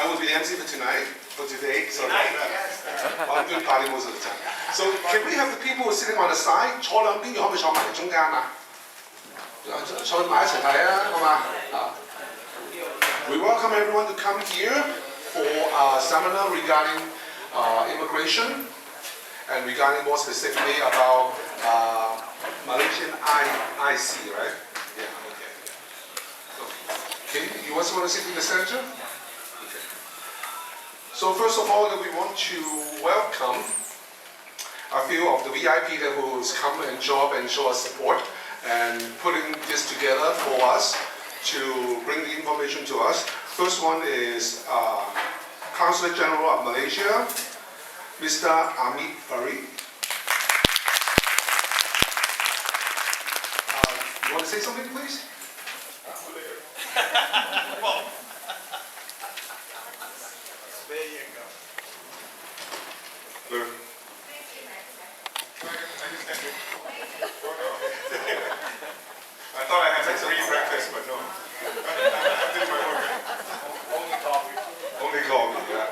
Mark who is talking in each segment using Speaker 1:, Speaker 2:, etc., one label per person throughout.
Speaker 1: I will be the MC for tonight, for today. So I'm doing party most of the time. So can we have the people sitting on the side 坐兩邊，可唔可以坐埋嚟中間啊？坐埋一齊睇啊，好嘛？We welcome everyone to come here for a seminar regarding immigration and regarding more specifically about Malaysian IC, right? Yeah, okay. Okay, you also want to sit in the center? Okay. So first of all, we want to welcome a few of the VIP that who has come and show us support and putting this together for us to bring the information to us. First one is Consulate General of Malaysia, Mr. Amit Farid. You want to say something, please?
Speaker 2: There you go.
Speaker 1: Hello.
Speaker 2: I thought I had free breakfast, but no. I did my work. Only coffee.
Speaker 1: Only coffee, yeah.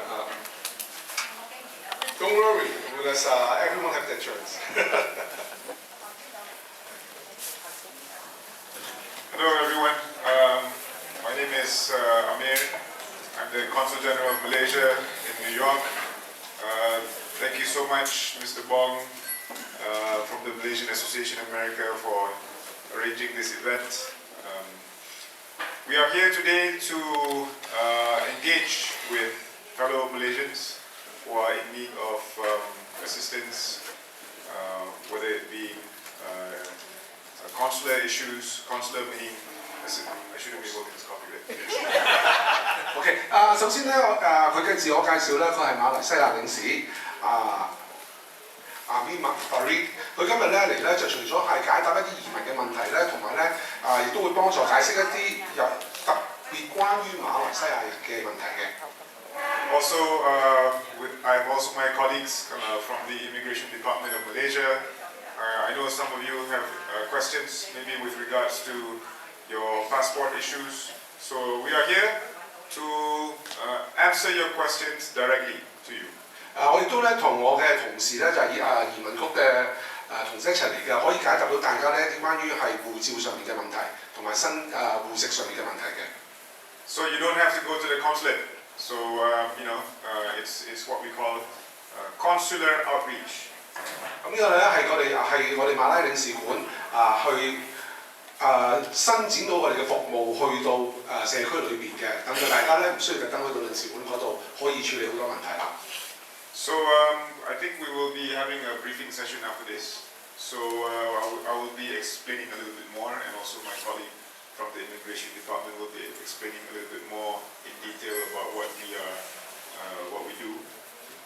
Speaker 1: Don't worry, because everyone have their turns.
Speaker 2: Hello, everyone. My name is Amir. I'm the Consul General of Malaysia in New York. Thank you so much, Mr. Bong, from the Malaysian Association of America for arranging this event. We are here today to engage with fellow Malaysians who are in need of assistance, whether it be consular issues, consular meaning, I shouldn't be able to this copyright.
Speaker 1: OK， 首先咧，佢嘅自我介紹咧，佢係馬來西亞領事Mott Street。佢今日咧嚟咧就除咗係解答一啲移民嘅問題咧，同埋咧亦都會幫助解釋一啲有特別關於馬來西亞嘅問題嘅。
Speaker 2: Also, I have also my colleagues from the Immigration Department of Malaysia. I know some of you have questions, maybe with regards to your passport issues. So we are here to answer your questions directly to you.
Speaker 1: 我亦都咧同我嘅同事咧就係移民局嘅同事一齊嚟嘅，可以解答到大家咧啲關於係護照上面嘅問題，同埋新戶籍上面嘅問題嘅。
Speaker 2: So you don't have to go to the consulate. So it's what we call consular outreach.
Speaker 1: 咁呢個咧係我哋馬拉領事館去伸展到我哋嘅服務去到社區裏邊嘅，等到大家咧唔需要特登去到領事館嗰度，可以處理好多問題啦。
Speaker 2: So I think we will be having a briefing session after this. So I will be explaining a little bit more, and also my colleague from the Immigration Department will be explaining a little bit more in detail about what we do.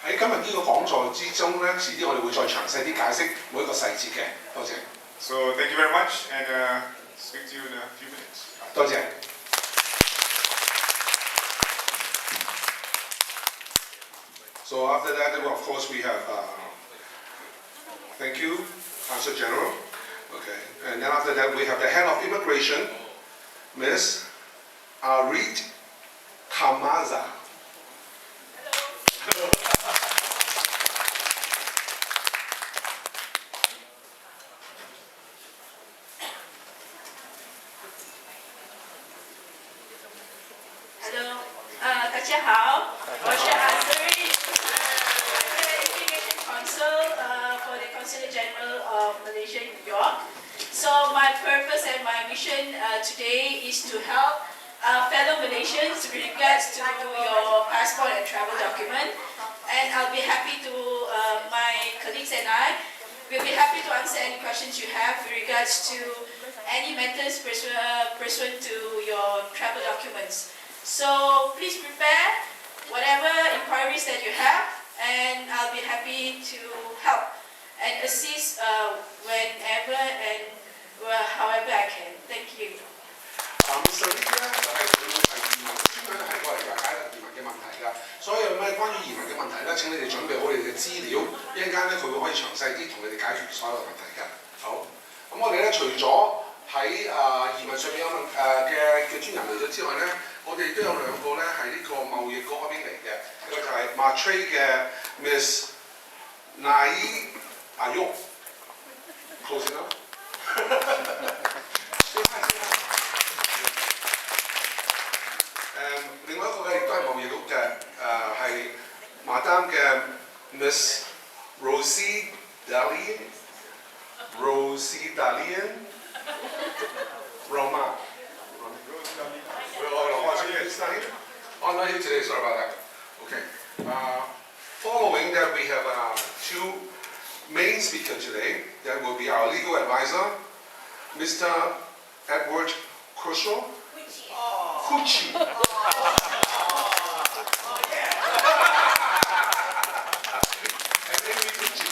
Speaker 1: 喺今日呢個講座之中咧，遲啲我哋會再詳細啲解釋每一個細節嘅。多謝。
Speaker 2: So thank you very much, and speak to you in a few minutes.
Speaker 1: 多謝。So after that, of course, we have thank you, Consul General. Okay, and then after that, we have the head of immigration, Ms. Arit Tamaza.
Speaker 3: Hello， 大家好，我是Azri， Immigration Consul for the Consulate General of Malaysia, New York. So my purpose and my mission today is to help fellow Malaysians with regards to your passport and travel document. And I'll be happy to, my colleagues and I, will be happy to answer any questions you have with regards to any matters pursuant to your travel documents. So please prepare whatever inquiries that you have, and I'll be happy to help and assist whenever and however I can. Thank you.
Speaker 1: Mr. Lee 咧就係佢係移民專門係過嚟解答移民嘅問題㗎。所有咩關於移民嘅問題咧，請你哋準備好你哋嘅資料，一陣間咧佢會可以詳細啲同你哋解決所有問題㗎。好，咁我哋咧除咗喺移民上面有嘅專人嚟咗之外咧，我哋都有兩個咧係呢個貿易局嗰邊嚟嘅，一個就係 Mott Street 嘅 Miss Nai Ayuk，close enough 另外一個嘅亦都係貿易局嘅，係 Madam 嘅 Miss Rosie Dalian。Roma. Oh, not here today, sorry about that. Okay. Following that, we have two main speakers today. That will be our legal advisor, Mr. Edward Kuchel. Kuchi. And Amy Kuchi.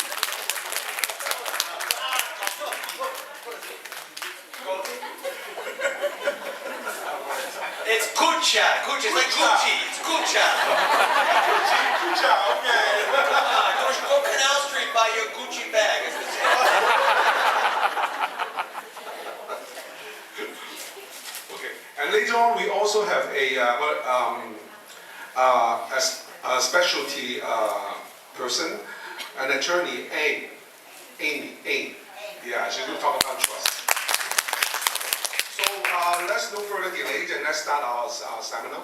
Speaker 4: It's Kucha. Kucha. It's like Gucci. It's Kucha.
Speaker 2: Kucha, okay.
Speaker 4: Don't you go Canal Street buy your Gucci bag. It's the same.
Speaker 1: Okay. And later on, we also have a specialty person, an attorney, Amy. Yeah, she's going to talk about trust. So let's no further delay and let's start our seminar.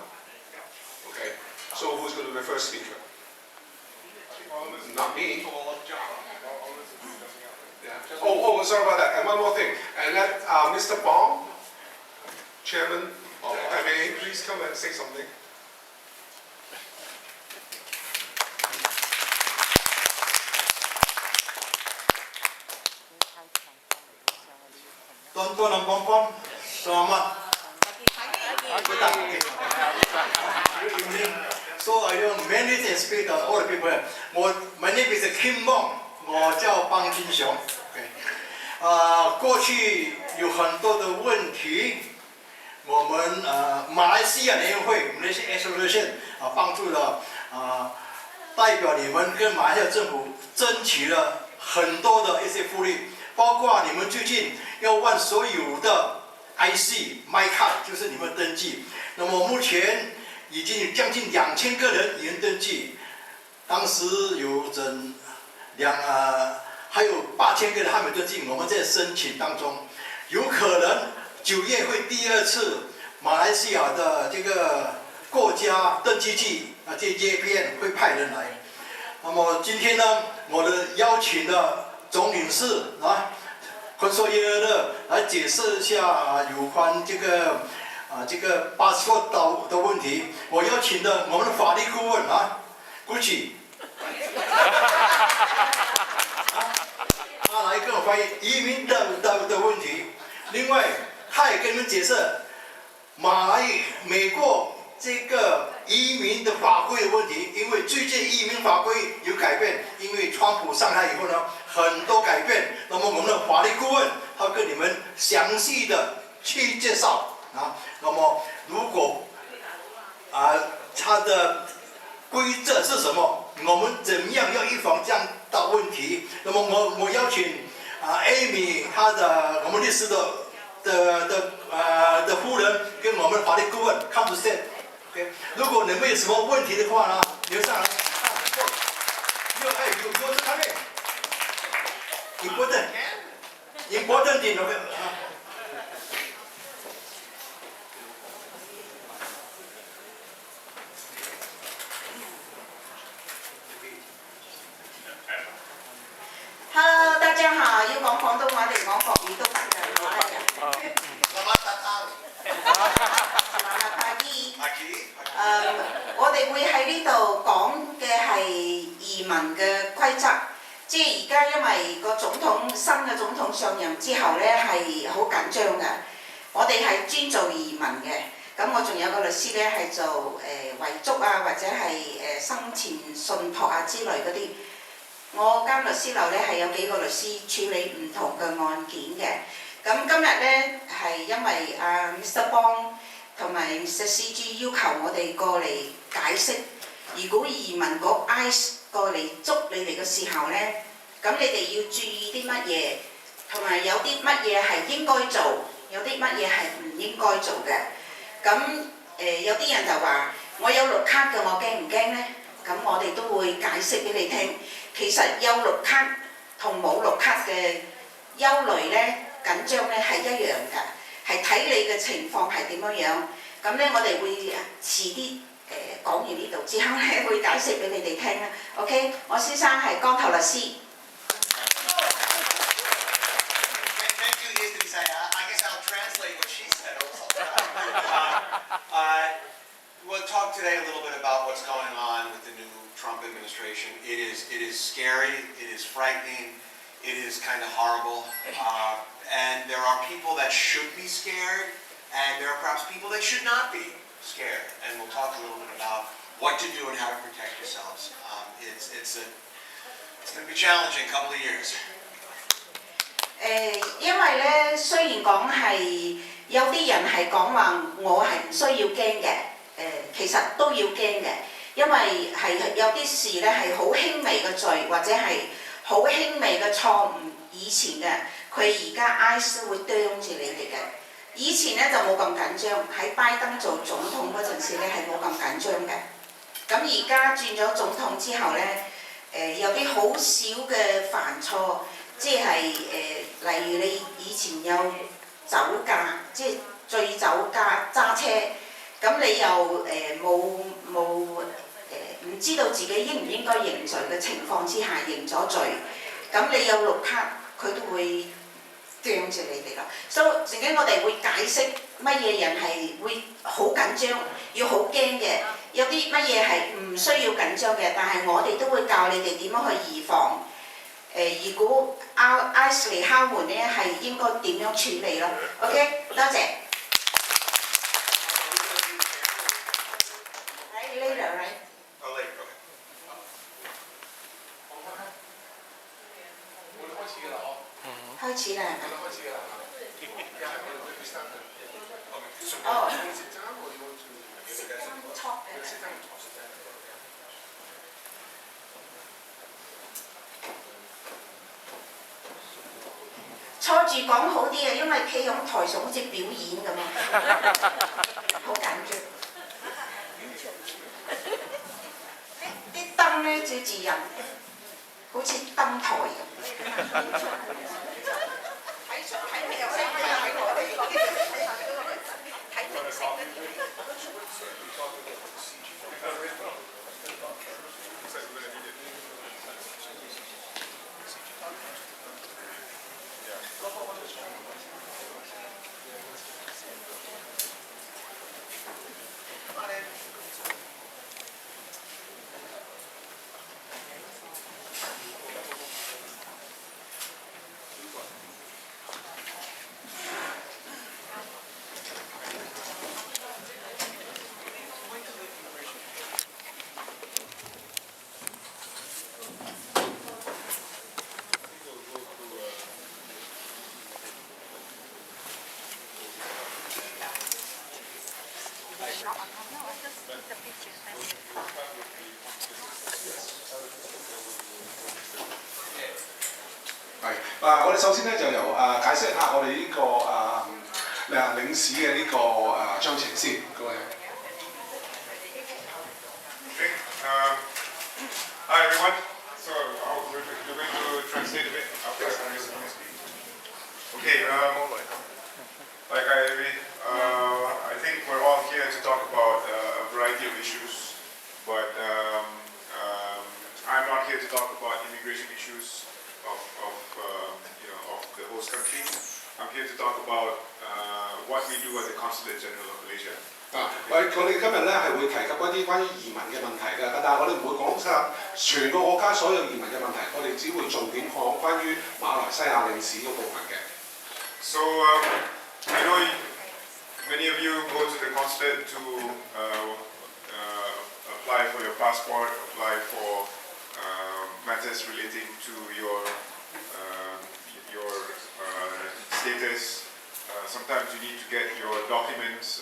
Speaker 1: Okay. So who's going to be the first speaker? Not me. Yeah. Oh, sorry about that. And one more thing. And let Mr. Bong, Chairman of MAA, please come and say something.
Speaker 5: ，Tuan-tuan dan puan-puan, selamat petang. Good evening. So I don't mainly speak to all the people. My name is Kim Bong. 我叫邦金雄。过去有很多的问题，我们马来西亚联谊会 Malaysia Association 帮助了代表你们跟马来西亚政府争取了很多的一些福利。 包括你们最近要问所有的 IC MyKad， 就是你们登记。那么目前已经有将近2000个人已经登记，当时有还有8000个人还没登记，我们在申请当中，有可能9月会第2次马来西亚的这个国家登记局这 JPN 会派人来。那么今天呢，我的邀请的 总领事Consulate 来解释一下有关这个 passport 的问题。我邀请的我们的法律顾问Gucci， 他来跟我翻译移民的问题。另外，他也跟你们解释美国这个移民的法规的问题，因为最近移民法规有改变，因为川普上台以后呢，很多改变。那么我们的法律顾问他跟你们详细的去介绍那么如果他的规则是什么，我们怎么样要预防这样的问题？那么我邀请Amy 我们律师的夫人跟我们的法律顾问 come to stand。 如果你们有什么问题的话呢，你们上来。有这方面 important thing。Hello，
Speaker 6: 大家好，要講廣東話定講國語都得嘅，我係人。我哋會喺呢度講嘅係移民嘅規則，即係而家因為個新嘅總統上任之後呢係好緊張嘅，我哋係專做移民嘅，咁我仲有個律師呢係做遺囑或者係生前信託之類嗰啲。我間律師樓呢係有幾個律師處理唔同嘅案件嘅，咁今日呢係因為Mr. Bong 同埋 Mr. CG 要求我哋過嚟解釋，如果移民局 ICE 過嚟捉你哋嘅時候呢，咁你哋要注意啲乜嘢，同埋有啲乜嘢係應該做，有啲乜嘢係唔應該做嘅。咁有啲人就話我有綠卡嘅，我驚唔驚呢？咁我哋都會解釋俾你聽。其實有綠卡同冇綠卡嘅憂慮呢、緊張呢係一樣㗎，係睇你嘅情況係點樣樣。咁呢，我哋會遲啲講完呢度之後呢，會解釋俾你哋聽啦。OK， 我先生係光頭律師。
Speaker 4: We'll talk today a little bit about what's going on with the new Trump administration. It is scary, it is frightening, it is kind of horrible, and there are people that should be scared, and there are perhaps people that should not be scared. And we'll talk a little bit about what to do and how to protect yourselves. It's going to be challenging couple of years.
Speaker 6: 因為咧，雖然講係有啲人係講話我係唔需要驚嘅。其實都要驚嘅，因為係有啲事咧係好輕微嘅罪，或者係好輕微嘅錯誤。以前嘅佢而家 ICE 會啄住你哋嘅。以前咧就冇咁緊張，喺拜登做總統嗰陣時咧係冇咁緊張嘅。咁而家轉咗總統之後咧，有啲好少嘅犯錯，即係例如你以前有酒駕，即係醉酒揸車。咁你又唔知道自己應唔應該認罪嘅情況之下認咗罪，咁你有綠卡，佢都會啄住你哋咯。所以陣間我哋會解釋乜嘢人係會好緊張，要好驚嘅，有啲乜嘢係唔需要緊張嘅，但係我哋都會教你哋點樣去預防。如果 ICE 嚟敲門咧，係應該點樣處理咯 ？OK， 多謝。Later, right?
Speaker 4: Oh, later, okay.
Speaker 6: 開始啦，係咪？哦。坐住講好啲啊，因為企喺台上好似表演咁啊，好緊張。啲燈咧照住人，好似燈台咁。睇你又識睇我哋，睇明星嗰啲。
Speaker 1: 我哋首先咧就由解釋一下我哋呢個領事嘅呢個章程先，各位。
Speaker 2: Hi everyone. So we're going to translate a bit after I speak. Okay. Like I think we're all here to talk about a variety of issues, but I'm not here to talk about immigration issues of the host country. I'm here to talk about what we do as the Consulate General of Malaysia.
Speaker 1: 我哋今日咧係會提及一啲關於移民嘅問題㗎，但係我哋唔會講晒全個國家所有移民嘅問題，我哋只會重點講關於馬來西亞領事嗰部分嘅。
Speaker 2: So I know many of you go to the consulate to apply for your passport, apply for matters relating to your status. Sometimes you need to get your documents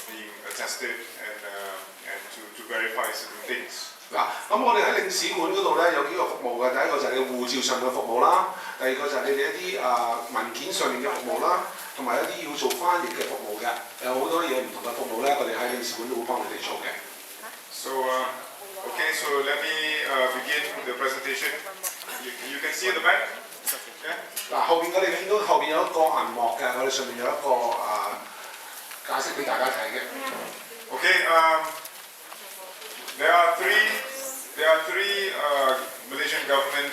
Speaker 2: being attested and to verify certain things.
Speaker 1: 嗱，咁我哋喺領事館嗰度咧有幾個服務嘅，第一個就係你護照上嘅服務啦，第二個就係你哋一啲文件上面嘅服務啦，同埋一啲要做翻譯嘅服務務嘅，有好多嘢唔同嘅服務咧，我哋喺領事館都會幫你哋做嘅。
Speaker 2: So, okay, so let me begin the presentation. You can see at the back. Yeah?
Speaker 1: 嗱，後邊我哋見到後邊有一個銀幕嘅，我哋上面有一個解釋俾大家睇嘅。
Speaker 2: Okay, there are three Malaysian government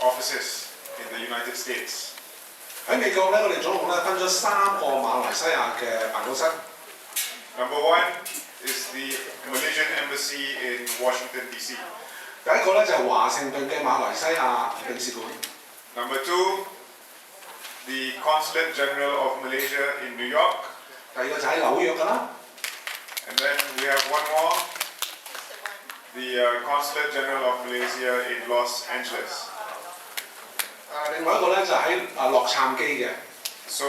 Speaker 2: offices in the United States.
Speaker 1: 喺美國咧，我哋總共咧分咗3個馬來西亞嘅辦公室。
Speaker 2: Number one is the Malaysian Embassy in Washington D.C.
Speaker 1: 第一個咧就係華盛頓嘅馬來西亞領事館。
Speaker 2: Number two, the Consulate General of Malaysia in New York.
Speaker 1: 第二個就喺紐約㗎啦。
Speaker 2: And then we have one more, the Consulate General of Malaysia in Los Angeles.
Speaker 1: 另外一個咧就喺洛杉磯嘅。
Speaker 2: So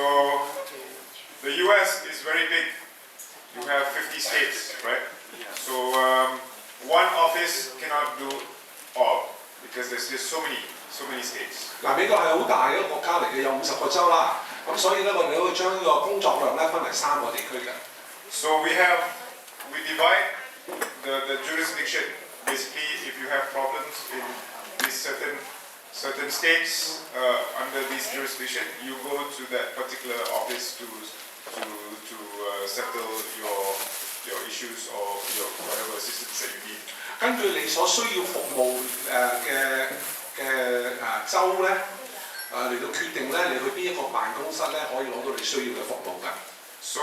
Speaker 2: the U.S. is very big. You have 50 states, right? So one office cannot do all because there's just so many states.
Speaker 1: 嗱，美國係好大嘅一個國家嚟嘅，有50個州啦。咁所以咧，我哋都會將呢個工作量咧分為3個地區嘅。
Speaker 2: So we divide the jurisdiction. Basically, if you have problems in these certain states under this jurisdiction, you go to that particular office to settle your issues or your whatever assistance that you need.
Speaker 1: 根據你所需要服務嘅州咧，嚟到決定咧，你去邊一個辦公室咧，可以攞到你需要嘅服務㗎。
Speaker 2: So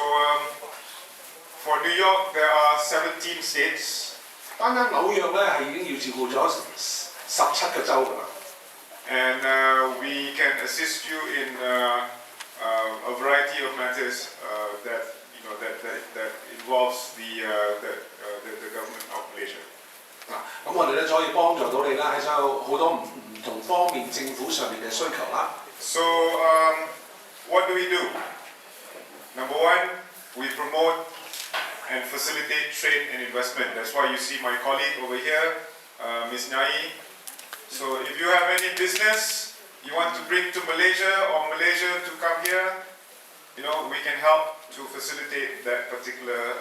Speaker 2: for New York, there are 17 states.
Speaker 1: 單單紐約咧係已經要照顧咗17個州㗎啦。
Speaker 2: And we can assist you in a variety of matters that involves the government of Malaysia.
Speaker 1: 咁我哋咧就可以幫助到你啦，喺所有好多唔同方面政府上面嘅需求啦。
Speaker 2: So what do we do? Number one, we promote and facilitate trade and investment. That's why you see my colleague over here, Ms. Nyai. So if you have any business you want to bring to Malaysia or Malaysia to come here, we can help to facilitate that particular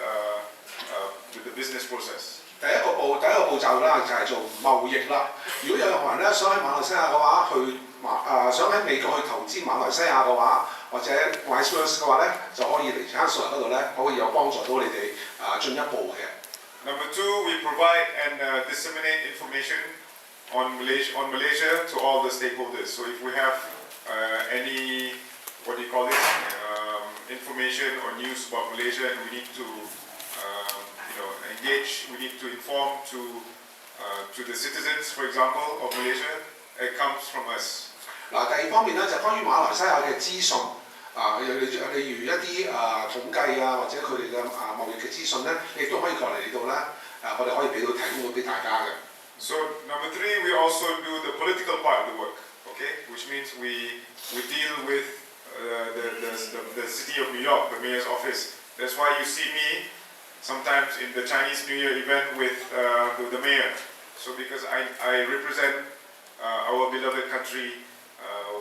Speaker 2: with the business process.
Speaker 1: 第一個步驟啦，就係做貿易啦。如果有任何人咧想喺馬來西亞嘅話，想喺美國去投資馬來西亞嘅話，或者 vice versa 嘅話咧，就可以嚟 Consulate 嗰度咧，可以有幫助到你哋進一步嘅。
Speaker 2: Number two, we provide and disseminate information on Malaysia to all the stakeholders. So if we have any information or news about Malaysia, and we need to engage, we need to inform to the citizens, for example, of Malaysia, it comes from us.
Speaker 1: 嗱，第二方面咧就關於馬來西亞嘅資訊，例如一啲統計啊，或者佢哋嘅貿易嘅資訊咧，亦都可以過嚟到咧，我哋可以俾到提供到俾大家嘅。
Speaker 2: So number three, we also do the political part of the work, okay? Which means we deal with the city of New York, the mayor's office. That's why you see me sometimes in the Chinese New Year event with the mayor. So because I represent our beloved country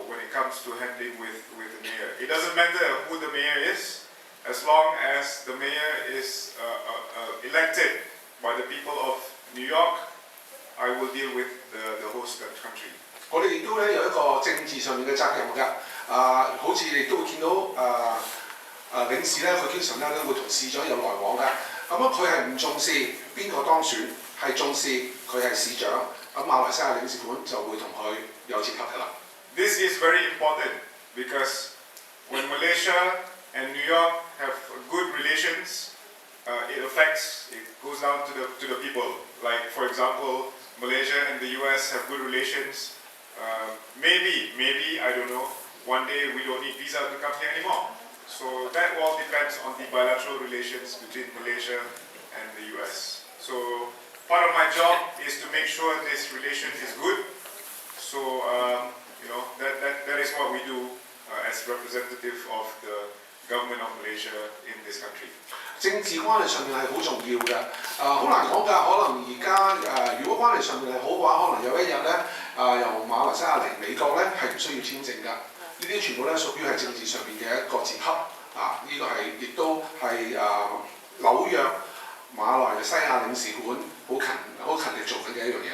Speaker 2: when it comes to handling with the mayor. It doesn't matter who the mayor is, as long as the mayor is elected by the people of New York, I will deal with the host country.
Speaker 1: 我哋亦都咧有一個政治上面嘅責任㗎。好似你都會見到領事咧，佢經常咧都會同市長有來往㗎。咁佢係唔重視邊個當選，係重視佢係市長。咁馬來西亞領事館就會同佢有接洽㗎啦。
Speaker 2: This is very important because when Malaysia and New York have good relations, it goes down to the people. Like for example, Malaysia and the US have good relations. Maybe I don't know. One day we don't need visa to come here anymore. So that all depends on the bilateral relations between Malaysia and the US. So part of my job is to make sure this relation is good. So that is what we do as representative of the government of Malaysia in this country.
Speaker 1: 政治關係上面係好重要嘅，好難講㗎。可能而家如果關係上面係好嘅話，可能有一日咧，由馬來西亞嚟美國咧係唔需要簽證㗎。呢啲全部咧屬於係政治上面嘅一個接洽，呢個係亦都係紐約馬來西亞領事館好勤力做緊嘅一樣嘢。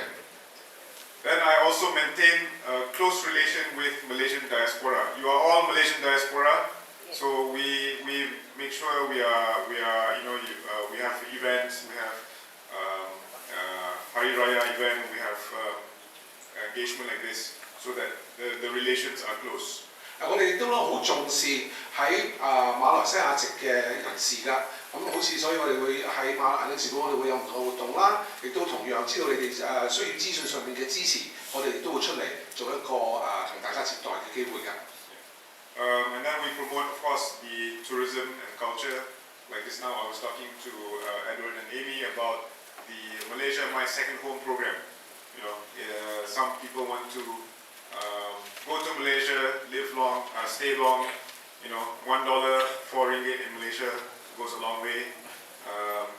Speaker 2: Then I also maintain a close relation with Malaysian diaspora. You are all Malaysian diaspora, so we make sure we have events, we have Hari Raya event, we have engagement like this, so that the relations are close.
Speaker 1: 我哋亦都好重視喺馬來西亞籍嘅人士㗎。咁好似所以我哋會喺馬來領事館，我哋會有唔同嘅活動啦，亦都同樣知道你哋需要資訊上面嘅支持，我哋亦都會出嚟做一個同大家接待嘅機會㗎。
Speaker 2: And then we promote, of course, the tourism and culture. Like this now, I was talking to Edward and Amy about the Malaysia My Second Home program. Some people want to go to Malaysia, live long, stay long. $1, $4 in Malaysia goes a long way.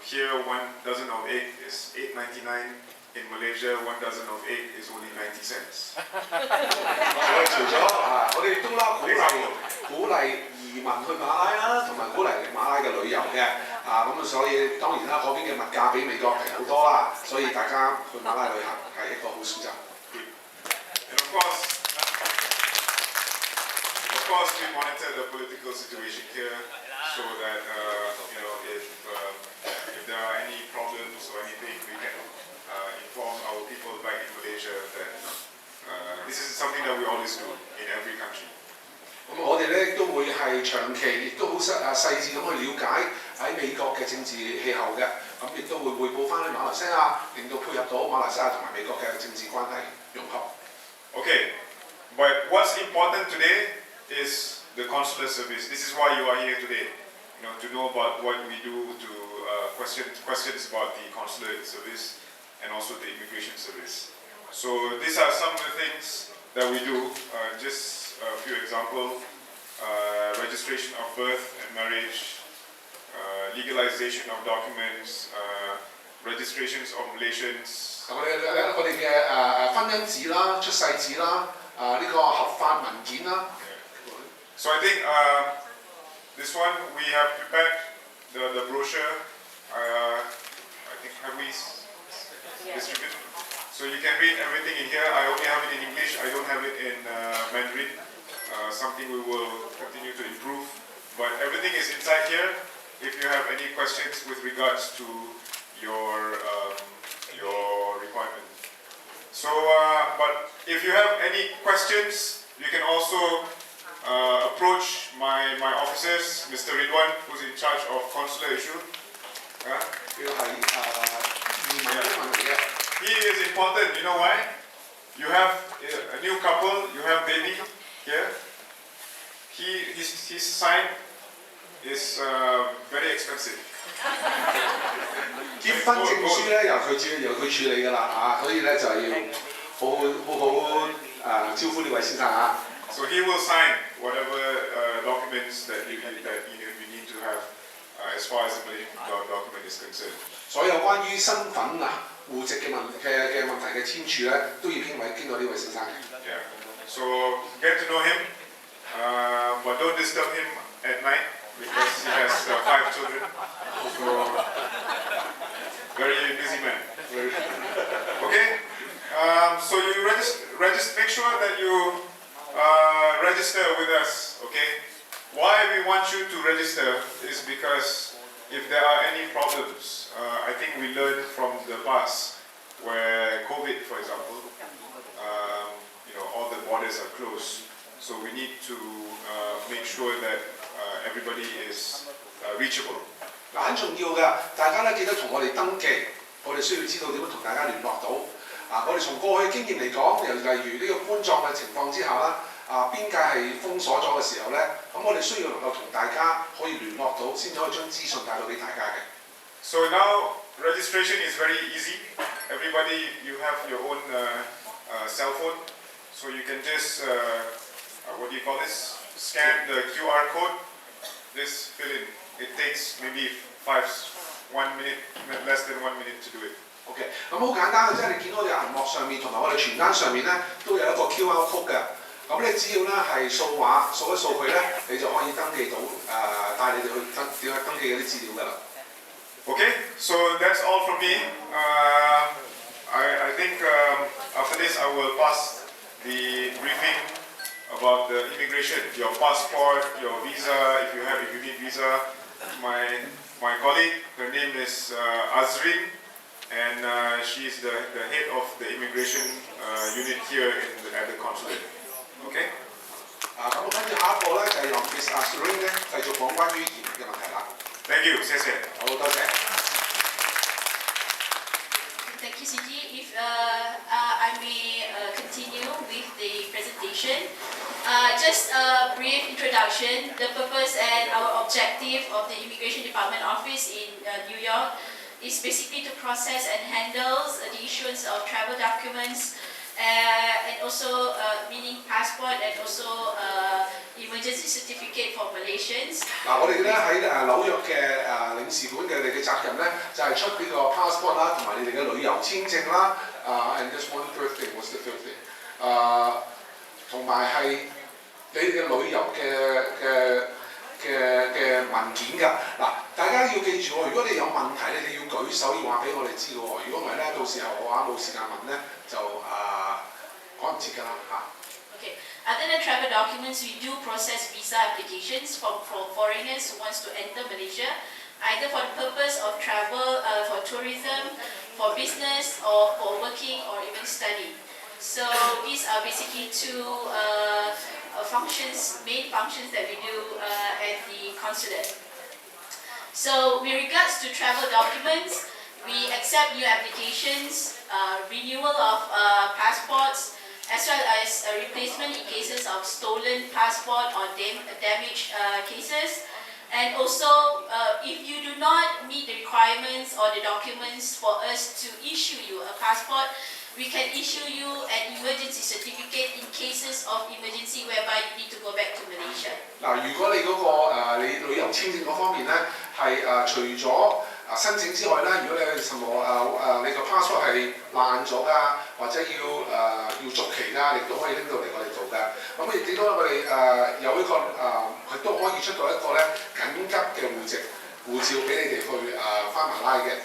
Speaker 2: Here, 1 dozen of egg is $8.99. In Malaysia, 1 dozen of egg is only 90 cents.
Speaker 1: 除咗我哋亦都鼓勵移民去馬拉啦，同埋鼓勵嚟馬拉嘅旅遊嘅咁所以當然啦，嗰邊嘅物價比美國平好多啦，所以大家去馬拉旅行係一個好選擇。
Speaker 2: And of course, we monitor the political situation here, so that if there are any problems or anything, we can inform our people back in Malaysia that this is something that we always do in every country.
Speaker 1: 咁我哋咧都會係長期，亦都好細緻咁去了解喺美國嘅政治氣候嘅，咁亦都會匯報翻喺馬來西亞，令到配合到馬來西亞同埋美國嘅政治關係融合。
Speaker 2: Okay, but what's important today is the consular service. This is why you are here today, to know about what we do, to questions about the consular service and also the immigration service. So these are some of the things that we do. Just a few examples: registration of birth and marriage, legalization of documents, registrations of Malaysians.
Speaker 1: 我哋嘅婚姻紙啦、出世紙啦、呢個合法文件啦。
Speaker 2: So I think this one we have prepared the brochure. I think have we distributed? So you can read everything in here. I only have it in English. I don't have it in Mandarin. Something we will continue to improve. But everything is inside here. If you have any questions with regards to your requirement. So, but if you have any questions, you can also approach my officers, Mr. Ridwan, who's in charge of consular issue. He is important. You know why? You have a new couple. You have baby here. His sign is very expensive.
Speaker 1: 結婚證書咧由佢處理㗎啦所以咧就要好招呼呢位先生
Speaker 2: So he will sign whatever documents that you need to have as far as the Malaysian document is concerned.
Speaker 1: 所有關於身份戶籍嘅問題嘅簽署咧，都要經過呢位先生嘅。
Speaker 2: Yeah. So get to know him, but don't disturb him at night because he has 5 children. So very busy man. Okay. So you register. Make sure that you register with us. Okay. Why we want you to register is because if there are any problems, I think we learned from the past where COVID, for example, all the borders are closed. So we need to make sure that everybody is reachable.
Speaker 1: 很重要㗎，大家咧記得同我哋登記，我哋需要知道點樣同大家聯絡到。我哋從過去經驗嚟講，例如呢個冠狀嘅情況之下啦，邊界係封鎖咗嘅時候咧，咁我哋需要能夠同大家可以聯絡到，先可以將資訊帶到俾大家嘅。
Speaker 2: So now registration is very easy. Everybody, you have your own cell phone, so you can just what do you call this? Scan the QR code. Just fill in. It takes maybe 1 minute, less than 1 minute to do it.
Speaker 1: OK， 咁好簡單嘅啫，你見到我哋銀幕上面同埋我哋傳單上面咧都有一個 QR code 嘅。咁你只要咧係掃一掃佢咧，你就可以登記到帶你哋去點樣登記嗰啲資料㗎啦。
Speaker 2: Okay, so that's all from me. I think after this I will pass the briefing about the immigration, your passport, your visa, if you need visa. My colleague, her name is Azrin, and she is the head of the immigration unit here at the consulate. Okay?
Speaker 1: 咁跟住下一個咧就係由 Miss Azrin 咧繼續講關於移民嘅問題啦。
Speaker 2: Thank you，謝謝。
Speaker 1: 好，多謝。
Speaker 3: Thank you, CG. If I may continue with the presentation, just a brief introduction. The purpose and our objective of the Immigration Department Office in New York is basically to process and handle the issuance of travel documents, and also meaning passport and also emergency certificate for Malaysians.
Speaker 1: 我哋咧喺紐約嘅領事館嘅你嘅責任咧，就係出呢個 passport 啦，同埋你哋嘅旅遊簽證啦。And just one third thing was the third thing。同埋係你哋嘅旅遊嘅文件㗎。嗱，大家要記住喎，如果你有問題咧，你要舉手要話俾我哋知嘅喎。如果唔係咧，到時候嘅話冇時間問咧，就趕唔切㗎啦嚇。
Speaker 3: Okay. Other than travel documents, we do process visa applications for foreigners who wants to enter Malaysia, either for the purpose of travel, for tourism, for business, or for working or even study. So these are basically two main functions that we do at the consulate. So with regards to travel documents, we accept new applications, renewal of passports, as well as a replacement in cases of stolen passport or damaged cases. And also, if you do not meet the requirements or the documents for us to issue you a passport, we can issue you an emergency certificate in cases of emergency whereby you need to go back to Malaysia.
Speaker 1: 嗱，如果你嗰個你旅遊簽證嗰方面咧，係除咗申請之外咧，如果你係什麼你個 passport 係爛咗㗎，或者要續期㗎，你都可以拎到嚟我哋做㗎。咁亦都我哋有一個佢都可以出到一個咧緊急嘅護照俾你哋去翻馬拉嘅。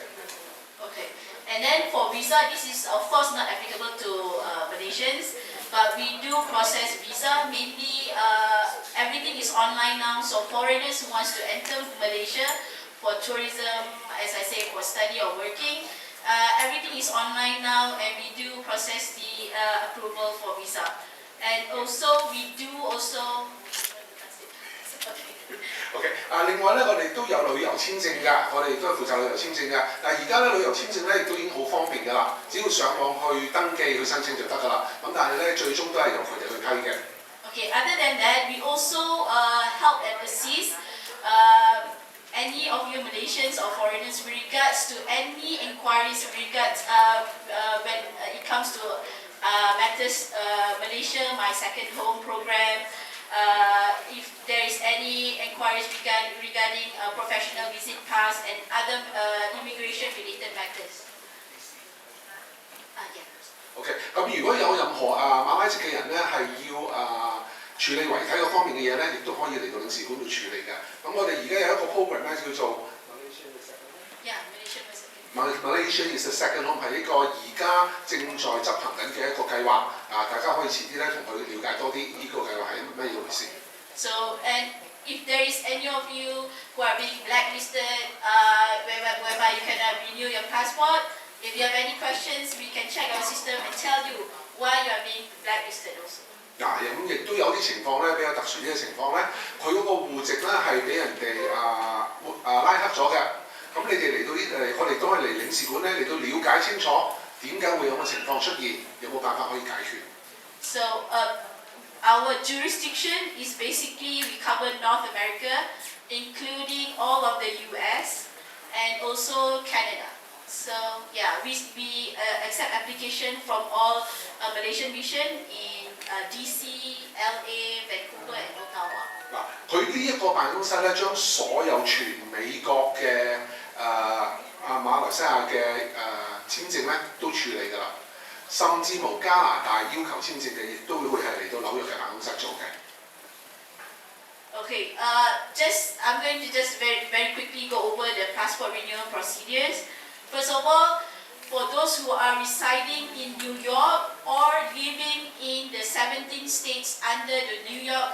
Speaker 3: Okay. And then for visa, this is of course not applicable to Malaysians, but we do process visa. Mainly, everything is online now. So foreigners who wants to enter Malaysia for tourism, as I say, for study or working, everything is online now, and we do process the approval for visa. And also, we do also.
Speaker 1: OK，另外咧，我哋都有旅遊簽證㗎，我哋都係負責旅遊簽證㗎。但係而家咧旅遊簽證咧亦都已經好方便㗎啦，只要上網去登記去申請就得㗎啦。咁但係咧最終都係由佢哋去批嘅。
Speaker 3: Okay, other than that, we also help and assist any of you Malaysians or foreigners with regards to any inquiries with regards when it comes to matters Malaysia, my second home program. If there is any inquiries regarding professional visit pass and other immigration related matters. Yeah.
Speaker 1: OK， 咁如果有任何馬拉籍嘅人咧係要處理遺體嗰方面嘅嘢咧，亦都可以嚟到領事館度處理嘅。咁我哋而家有一個 program 咧叫做 Malaysia is the second home 係呢個而家正在執行緊嘅一個計劃。大家可以遲啲咧同佢了解多啲呢個計劃係乜嘢回事。
Speaker 3: So and if there is any of you who are being blacklisted, whereby you cannot renew your passport, if you have any questions, we can check our system and tell you why you are being blacklisted also.
Speaker 1: 咁亦都有啲情況咧比較特殊啲嘅情況咧，佢嗰個戶籍咧係俾人哋拉黑咗嘅。咁你哋嚟到我哋都係嚟領事館咧嚟到了解清楚點解會有咁嘅情況出現，有冇辦法可以解決
Speaker 3: ？So our jurisdiction is basically we cover North America, including all of the US and also Canada. So yeah, we accept application from all Malaysian mission in DC, LA, Vancouver and Ottawa.
Speaker 1: 佢呢一個辦公室咧，將所有全美國嘅馬來西亞嘅簽證咧都處理㗎啦。甚至無加拿大要求簽證嘅，亦都會係嚟到紐約嘅辦公室做嘅。
Speaker 3: Okay, I'm going to just very quickly go over the passport renewal procedures. First of all, for those who are residing in New York or living in the 17 states under the New York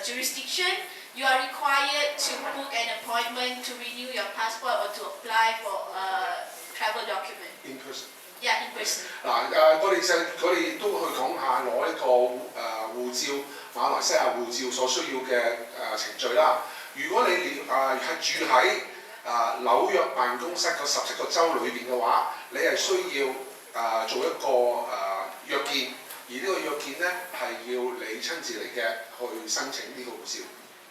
Speaker 3: jurisdiction, you are required to book an appointment to renew your passport or to apply for a travel document.
Speaker 1: In person.
Speaker 3: Yeah, in person.
Speaker 1: 我哋都去講下攞一個護照，馬來西亞護照所需要嘅程序啦。如果你係住喺紐約辦公室嗰17個州裏邊嘅話，你係需要做一個約見，而呢個約見咧係要你親自嚟嘅去申請呢個護照。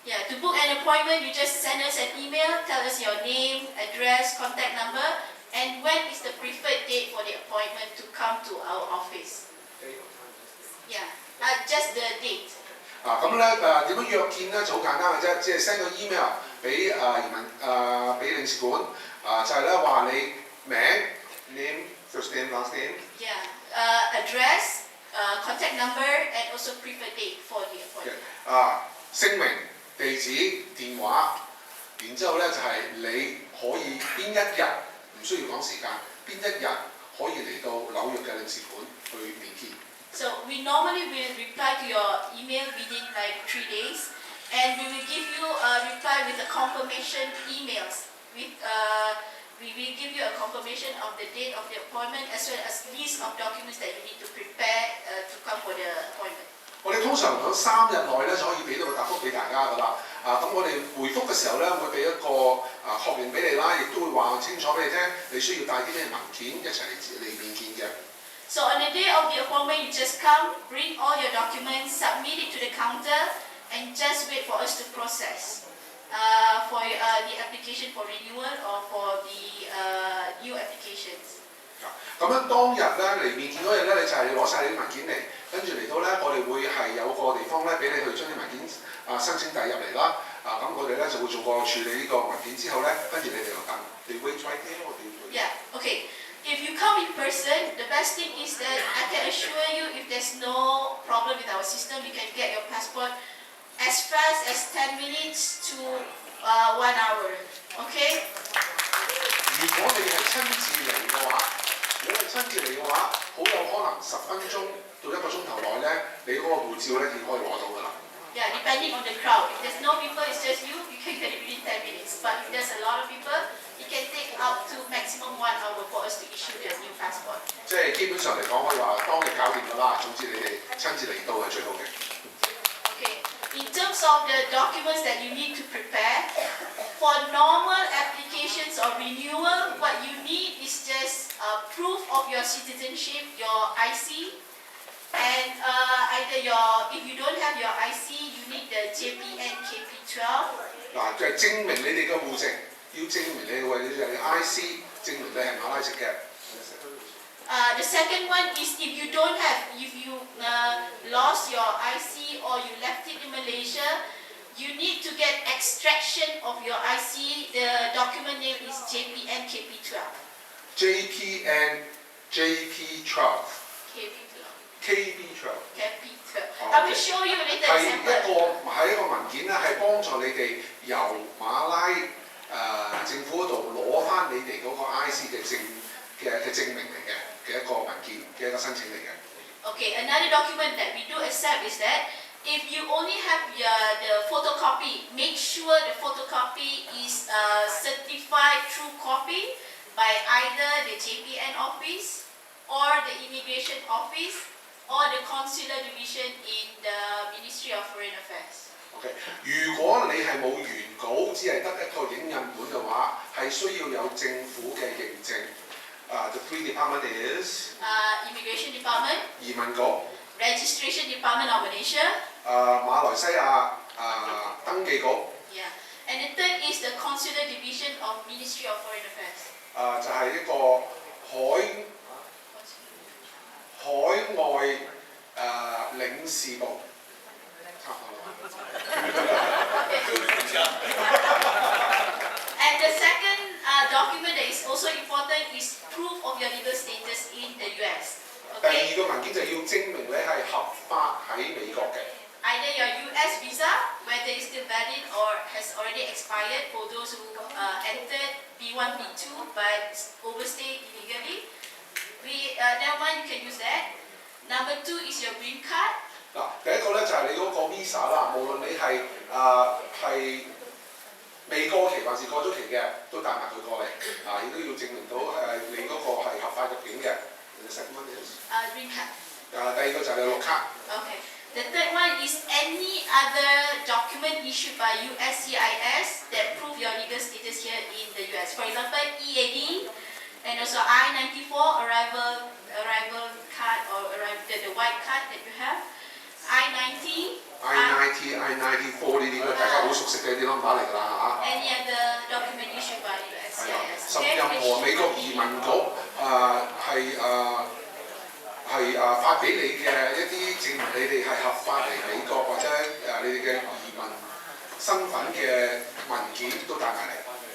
Speaker 3: Yeah, to book an appointment, you just send us an email, tell us your name, address, contact number, and when is the preferred date for the appointment to come to our office. Yeah, just the date.
Speaker 1: 咁咧點樣約見咧就好簡單嘅啫，只係 send 個 email 俾俾領事館就係咧話你名 name first name last name.
Speaker 3: Yeah, address, contact number, and also preferred date for the appointment.
Speaker 1: 姓名、地址、電話，然之後咧就係你可以邊一日唔需要講時間，邊一日可以嚟到紐約嘅領事館去面見。
Speaker 3: So we normally will reply to your email within like 3 days, and we will give you a reply with a confirmation emails. We will give you a confirmation of the date of the appointment as well as list of documents that you need to prepare to come for the appointment.
Speaker 1: 我哋通常喺3日內咧就可以俾到個答覆俾大家㗎啦。咁我哋回覆嘅時候咧會俾一個確認俾你啦，亦都會話清楚俾你聽，你需要帶啲咩文件一齊嚟面見嘅。
Speaker 3: So on the day of the appointment, you just come, bring all your documents, submit it to the counter, and just wait for us to process for the application for renewal or for the new applications.
Speaker 1: 咁樣當日咧嚟面見嗰日咧，你就係攞晒你啲文件嚟，跟住嚟到咧，我哋會係有個地方咧俾你去將啲文件申請遞入嚟啦。咁我哋咧就會做個處理呢個文件之後咧，跟住你哋就等。你 wait right there or do you wait?
Speaker 3: Yeah. Okay. If you come in person, the best thing is that I can assure you if there's no problem with our system, you can get your passport as fast as 10 minutes to 1 hour. Okay?
Speaker 1: 如果你係親自嚟嘅話，好有可能10分鐘到1個鐘頭內咧，你嗰個護照咧已經可以攞到㗎啦。
Speaker 3: Yeah, depending on the crowd. If there's no people, it's just you can get it within 10 minutes. But if there's a lot of people, it can take up to maximum 1 hour for us to issue the new passport.
Speaker 1: 即係基本上嚟講，可以話當日搞掂㗎啦。總之你哋親自嚟到係最好嘅。
Speaker 3: Okay. In terms of the documents that you need to prepare, for normal applications or renewal, what you need is just proof of your citizenship, your IC, and if you don't have your IC, you need the JPN KP12.
Speaker 1: 就係證明你哋嘅戶籍，要證明你嘅IC，證明你係馬來西亞嘅。
Speaker 3: The second one is if you lost your IC or you left it in Malaysia, you need to get extraction of your IC. The document name is JPN KP12.
Speaker 1: JPN JP12。KB12。I
Speaker 3: will show you later example.
Speaker 1: 係一個文件咧，係幫助你哋由馬拉政府嗰度攞翻你哋嗰個 IC 嘅證明嚟嘅一個文件嘅一個申請嚟嘅。
Speaker 3: Okay, another document that we do accept is that if you only have the photocopy, make sure the photocopy is certified true copy by either the JPN office or the immigration office or the consular division in the Ministry of Foreign Affairs.
Speaker 1: Okay. 如果你係冇原稿，只係得一個影印本嘅話，係需要有政府嘅認證。The three department is
Speaker 3: Immigration Department,
Speaker 1: 移民局、
Speaker 3: Registration Department of Malaysia,
Speaker 1: 馬來西亞登記局。
Speaker 3: Yeah, and the third is the Consular Division of Ministry of Foreign Affairs.
Speaker 1: 就係一個海外領事部。差唔多
Speaker 3: And the second document that is also important is proof of your legal status in the US.
Speaker 1: 第二個文件就要證明你係合法喺美國嘅。
Speaker 3: Either your US visa, whether it's still valid or has already expired for those who entered B1, B2 but overstayed illegally. That one you can use that. Number 2 is your green card.
Speaker 1: 嗱，第一個咧就係你嗰個 visa 啦，無論你係未過期還是過咗期嘅，都帶埋佢過嚟，亦都要證明到你嗰個係合法入境嘅。
Speaker 3: Green card.
Speaker 1: 第二個就係你綠卡。
Speaker 3: Okay. The third one is any other document issued by USCIS that prove your legal status here in the US. For example, EAD and also I-94 arrival card or the white card that you have. I-90.
Speaker 1: I-90、I-94 呢啲咧，大家好熟悉嘅啲 number 嚟㗎啦嚇。
Speaker 3: Any other document issued by USCIS.
Speaker 1: 甚至任何美國移民局係發俾你嘅一啲證明你哋係合法嚟美國或者你哋嘅移民身份嘅文件都帶埋嚟。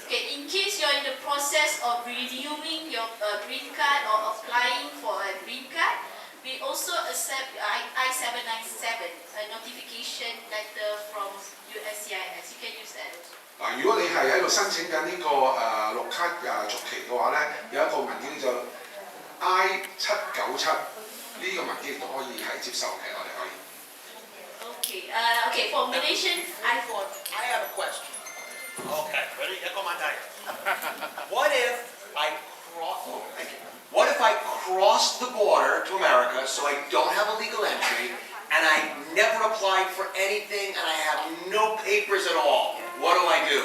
Speaker 3: Okay, in case you're in the process of renewing your green card or applying for a green card, we also accept I-797, a notification letter from USCIS. You can use that.
Speaker 1: 嗱，如果你係喺度申請緊呢個綠卡續期嘅話咧，有一個文件叫做 I-797。呢個文件亦都可以係接受嘅，我哋可以。
Speaker 3: Okay, for Malaysian,
Speaker 4: I have a question. Okay, ready? What if I cross the border to America so I don't have a legal entry and I never applied for anything and I have no papers at all? What do I do?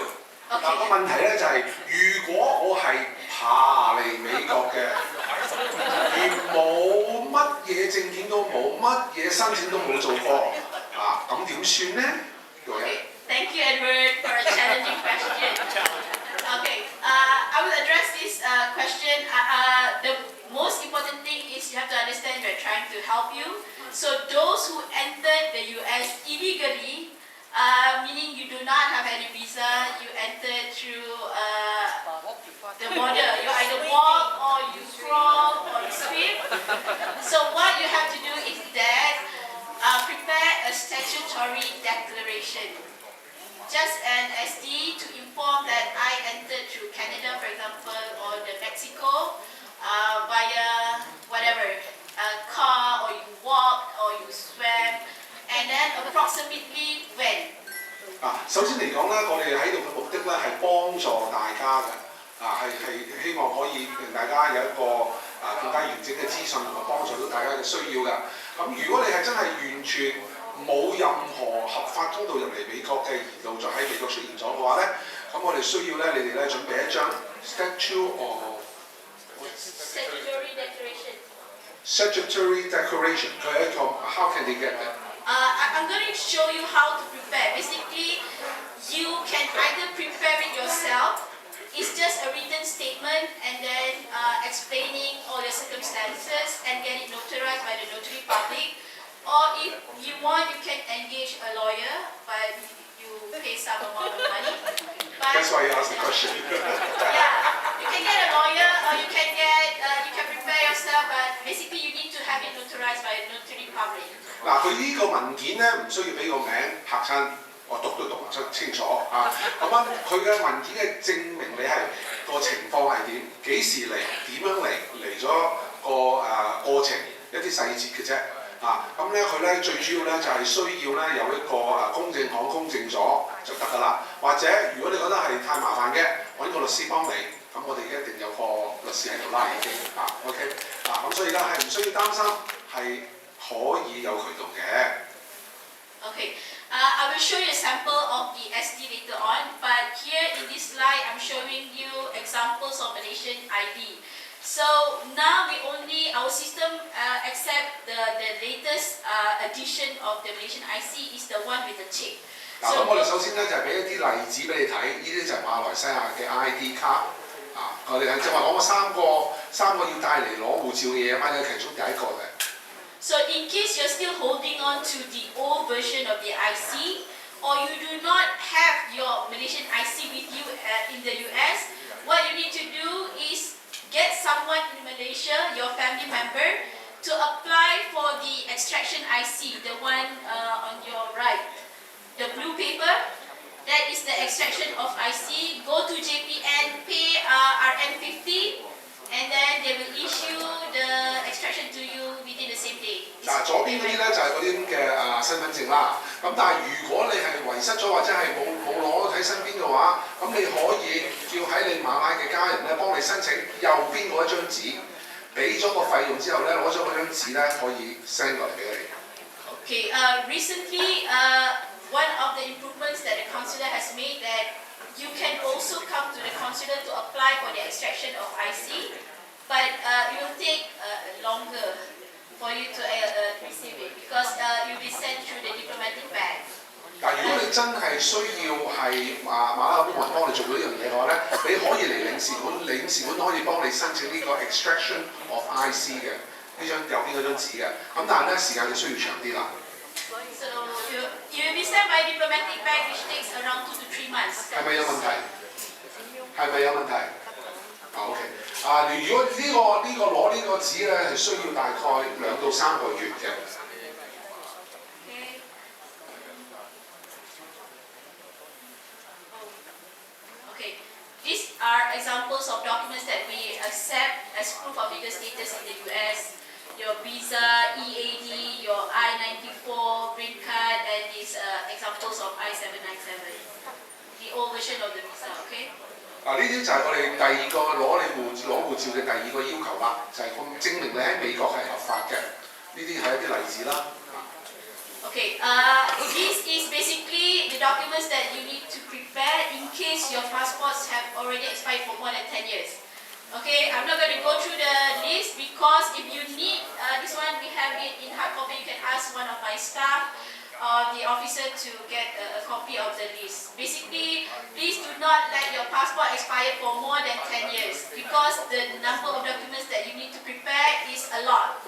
Speaker 1: 嗱，個問題咧就係，如果我係爬嚟美國嘅，而冇乜嘢證件都冇，乜嘢申請都冇做過，咁點算咧？
Speaker 3: Okay, thank you, Edward, for a challenging question. Okay, I will address this question. The most important thing is you have to understand we're trying to help you. So those who entered the US illegally, meaning you do not have any visa, you entered through the border. You either walk or you crawl or you swim. So what you have to do is that prepare a statutory declaration. Just an SD to inform that I entered through Canada, for example, or the Mexico via whatever, car, or you walked, or you swam, and then approximately when.
Speaker 1: 首先嚟講咧，我哋喺度嘅目的咧係幫助大家嘅，係希望可以令大家有一個更加完整嘅資訊同埋幫助到大家嘅需要嘅。咁如果你係真係完全冇任何合法通道入嚟美國嘅移路就喺美國出現咗嘅話咧，咁我哋需要咧你哋咧準備一張 Statutory Declaration， 佢係一個 How can they get that？
Speaker 3: I'm going to show you how to prepare. Basically, you can either prepare it yourself. It's just a written statement and then explaining all your circumstances and get it notarized by the notary public. Or if you want, you can engage a lawyer, but you pay some amount of money. But
Speaker 1: That's why you asked the question.
Speaker 3: yeah, you can get a lawyer or you can prepare yourself, but basically you need to have it notarized by a notary public.
Speaker 1: 嗱，佢呢個文件咧唔需要俾個名嚇親，我讀都讀唔出清楚啊。咁樣佢嘅文件嘅證明你係個情況係點，幾時嚟，點樣嚟咗個過程，一啲細節嘅啫。咁咧佢咧最主要咧就係需要咧有一個公證行公證咗就得㗎啦。或者如果你覺得係太麻煩嘅，揾個律師幫你，咁我哋一定有個律師喺度啦已經OK 咁所以咧係唔需要擔心係。可以有渠道嘅。
Speaker 3: Okay, I will show you a sample of the SD later on, but here in this slide I'm showing you examples of Malaysian ID. So now our system accept the latest edition of the Malaysian IC is the one with the chip.
Speaker 1: 咁我哋首先咧就係俾一啲例子俾你睇，呢啲就係馬來西亞嘅 ID 卡。我哋係正話講過三個要帶嚟攞護照嘅嘢嘛，呢其中第一個嘅。
Speaker 3: So in case you're still holding on to the old version of the IC, or you do not have your Malaysian IC with you in the US, what you need to do is get someone in Malaysia, your family member, to apply for the extraction IC, the one on your right, the blue paper, that is the extraction of IC. Go to JPN, pay RM50, and then they will issue the extraction to you within the same day.
Speaker 1: 嗱，左邊嗰啲咧就係嗰啲咁嘅身份證啦。咁但係如果你係遺失咗或者係冇攞喺身邊嘅話，咁你可以叫喺你馬拉嘅家人咧幫你申請右邊嗰一張紙，俾咗個費用之後咧，攞咗嗰張紙咧可以 send 過嚟俾你。
Speaker 3: Okay, recently, one of the improvements that the consulate has made that you can also come to the consulate to apply for the extraction of IC, but it will take longer for you to receive it because it will be sent through the diplomatic bag.
Speaker 1: 但如果你真係需要係馬拉部門幫你做到呢樣嘢嘅話咧，你可以嚟領事館，領事館可以幫你申請呢個 extraction of IC 嘅呢張右邊嗰張紙嘅。咁但係咧時間就需要長啲啦。
Speaker 3: So you will be sent by diplomatic bag, which takes around 2 to 3 months.
Speaker 1: 係咪有問題？係咪有問題？OK。如果呢個攞呢個紙咧係需要大概2到3個月嘅。
Speaker 3: Okay. These are examples of documents that we accept as proof of legal status in the US. Your visa, EAD, your I-94, green card, and these examples of I-797. The old version of the visa, okay?
Speaker 1: 呢啲就係我哋第二個攞護照嘅第二個要求啦，就係證明你喺美國係合法嘅。呢啲係一啲例子啦。
Speaker 3: Okay, this is basically the documents that you need to prepare in case your passports have already expired for more than 10 years. Okay, I'm not going to go through the list because if you need this one, we have it in hard copy. You can ask one of my staff or the officer to get a copy of the list. Basically, please do not let your passport expire for more than 10 years because the number of documents that you need to prepare is a lot.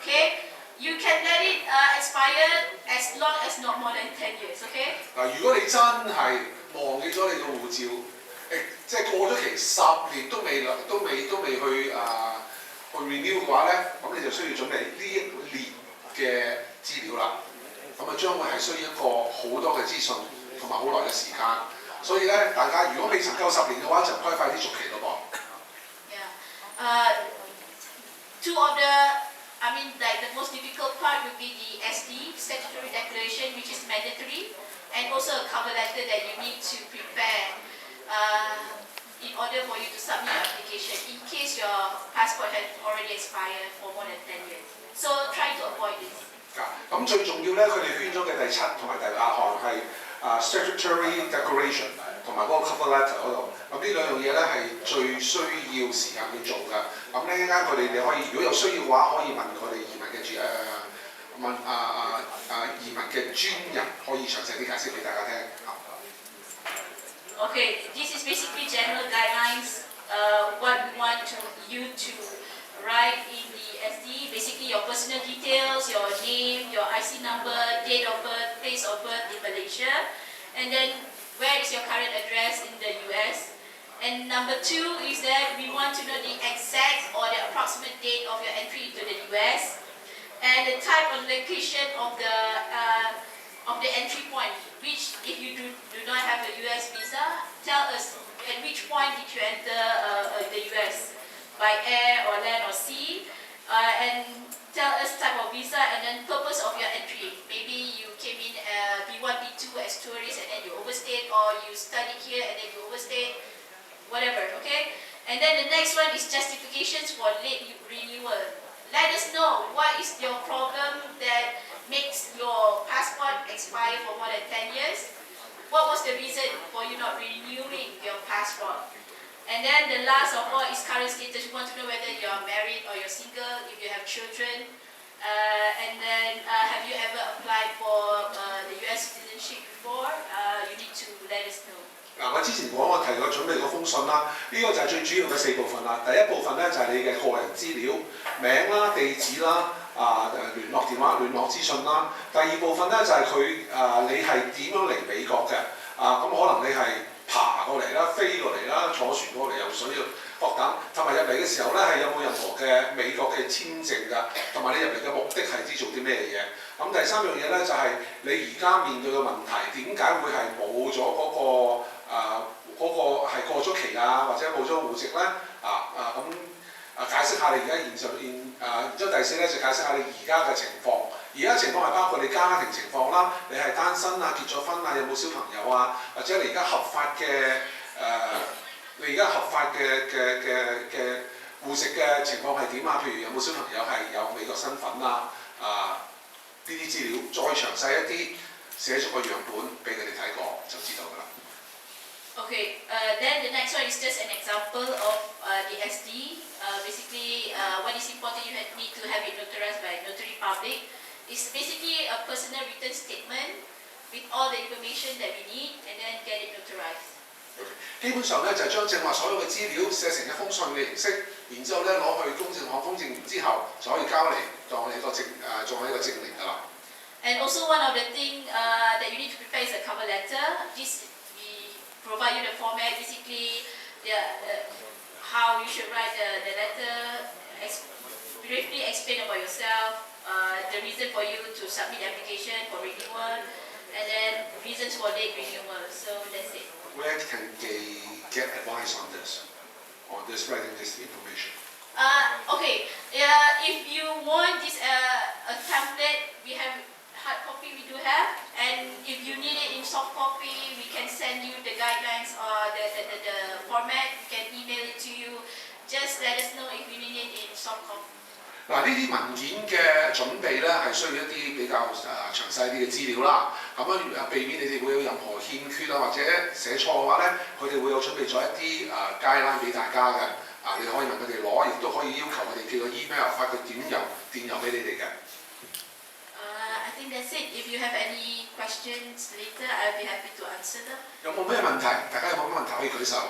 Speaker 3: Okay, you can let it expire as long as not more than 10 years. Okay.
Speaker 1: 嗱，如果你真係忘記咗你個護照，即係過咗期10年都未去renew 嘅話咧，咁你就需要準備呢1年嘅資料啦。咁啊將會係需要一個好多嘅資訊同埋好耐嘅時間，所以咧大家如果未曾夠10年嘅話，就唔該快啲續期咯噃。
Speaker 3: Yeah. Like the most difficult part would be the SD, statutory declaration, which is mandatory, and also a cover letter that you need to prepare in order for you to submit your application in case your passport has already expired for more than 10 years. So try to avoid this.
Speaker 1: 咁最重要咧，佢哋圈咗嘅第7同埋第8項係statutory declaration 同埋嗰個 cover letter 嗰度。咁呢兩樣嘢咧係最需要時間去做㗎。咁呢一間佢哋你可以如果有需要嘅話，可以問佢哋移民嘅專人，可以詳細啲解釋俾大家聽。
Speaker 3: Okay, this is basically general guidelines. What we want you to write in the SD, basically your personal details, your name, your IC number, date of birth, place of birth in Malaysia, and then where is your current address in the US. And number 2 is that we want to know the exact or the approximate date of your entry into the US, and the type of location of the entry point, which if you do not have a US visa, tell us at which point did you enter the US, by air or land or sea, and tell us type of visa and then purpose of your entry. Maybe you came in B1, B2 as tourist and then you overstayed, or you studied here and then you overstayed, whatever, okay? And then the next one is justifications for late renewal. Let us know what is your problem that makes your passport expire for more than 10 years. What was the reason for you not renewing your passport? And then the last of all is current status. We want to know whether you are married or you're single, if you have children. And then have you ever applied for the US citizenship before? You need to let us know.
Speaker 1: 我之前我提過準備嗰封信啦，呢個就係最主要嘅4部分啦。第一部分咧就係你嘅個人資料，名啦、地址啦、聯絡電話、聯絡資訊啦。第二部分咧就係你係點樣嚟美國嘅？咁可能你係爬過嚟啦、飛過嚟啦、坐船過嚟游水，可各等，同埋入嚟嘅時候咧係有冇任何嘅美國嘅簽證㗎，同埋你入嚟嘅目的係知做啲咩嘢。咁第三樣嘢咧就係、你而家面對嘅問題，點解會係冇咗嗰個係過咗期啊，或者冇咗戶籍咧？解釋下你而家然之後第四咧就解釋下你而家嘅情況。而家情況係包括你家庭情況啦，你係單身啊、結咗婚啊、有冇小朋友啊，或者你而家合法嘅戶籍嘅情況係點啊？譬如有冇小朋友係有美國身份啊？呢啲資料再詳細一啲，寫咗個樣本俾佢哋睇過就知道㗎啦。
Speaker 3: Okay, then the next one is just an example of the SD. Basically, what is important, you need to have it notarized by notary public. It's basically a personal written statement with all the information that we need and then get it notarized.
Speaker 1: 基本上咧就係將正話所有嘅資料寫成一封信嘅形式，然之後咧攞去公證行公證完之後就可以交嚟當你個證明㗎啦。
Speaker 3: And also one of the things that you need to prepare is a cover letter. This we provide you the format, basically how you should write the letter, briefly explain about yourself, the reason for you to submit the application for renewal, and then reasons for late renewal. So that's it.
Speaker 1: Where can they get advice on writing this information?
Speaker 3: Okay, if you want this a template, we have hard copy, we do have, and if you need it in soft copy, we can send you the guidelines or the format. We can email it to you. Just let us know if you need it in soft copy.
Speaker 1: 嗱，呢啲文件嘅準備咧係需要一啲比較詳細啲嘅資料啦。咁樣避免你哋會有任何欠缺啊，或者寫錯嘅話咧，佢哋會有準備咗一啲guideline俾大家嘅。你可以問佢哋攞，亦都可以要求佢哋寄個 email 發個電郵俾你哋嘅。
Speaker 3: I think that's it. If you have any questions later, I'll be happy to answer them.
Speaker 1: 有冇咩問題？大家有冇咩問題可以舉手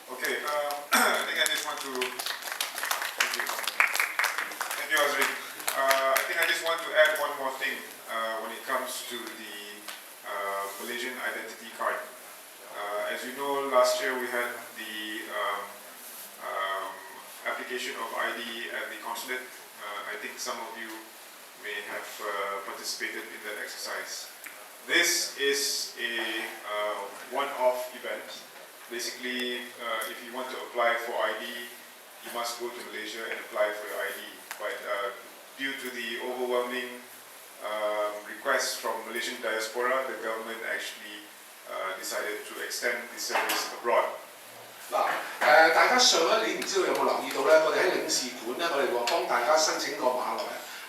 Speaker 2: Okay, I think I just want to. Thank you, Azri. I think I just want to add one more thing when it comes to the Malaysian identity card. As you know, last year we had the application of ID at the consulate. I think some of you may have participated in that exercise. This is a one-off event. Basically, if you want to apply for ID, you must go to Malaysia and apply for your ID. But due to the overwhelming requests from Malaysian diaspora, the government actually decided to extend the service abroad.
Speaker 1: 嗱，大家上一年唔知道有冇留意到咧？我哋喺領事館咧，我哋話幫大家申請過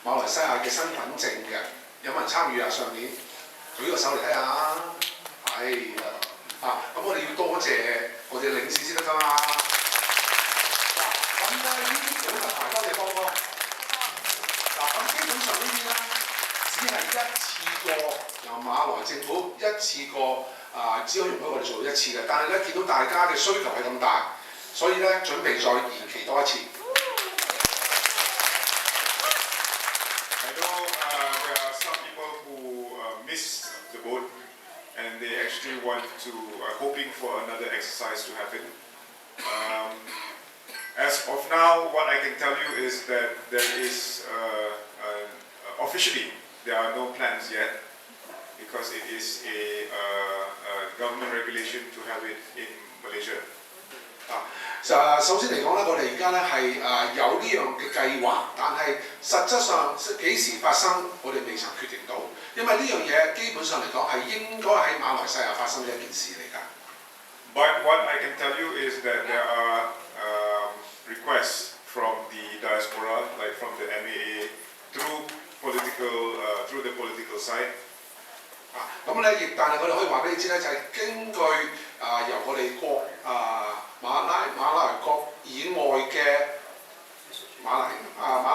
Speaker 1: 馬來西亞嘅身份證嘅，有冇人參與啊？上年舉個手嚟睇下，係咁我哋要多謝我哋領事先得㗎嘛。咁咧呢啲獎品多謝波哥。咁基本上呢啲咧，只係一次過由馬來政府一次過只可以容許我哋做一次嘅。但係咧見到大家嘅需求係咁大，所以咧準備再延期多一次。
Speaker 2: I know there are some people who missed the boat and they actually want to hoping for another exercise to happen. As of now, what I can tell you is that there is officially there are no plans yet because it is a government regulation to have it in Malaysia.
Speaker 1: 首先嚟講咧，我哋而家咧係有呢樣嘅計劃，但係實質上幾時發生，我哋未曾決定到，因為呢樣嘢基本上嚟講係應該喺馬來西亞發生嘅一件事嚟㗎。
Speaker 2: But what I can tell you is that there are requests from the diaspora, like from the MAA, through the political side.
Speaker 1: 咁咧，但係我哋可以話俾你知咧，就係根據由我哋馬來國以外嘅馬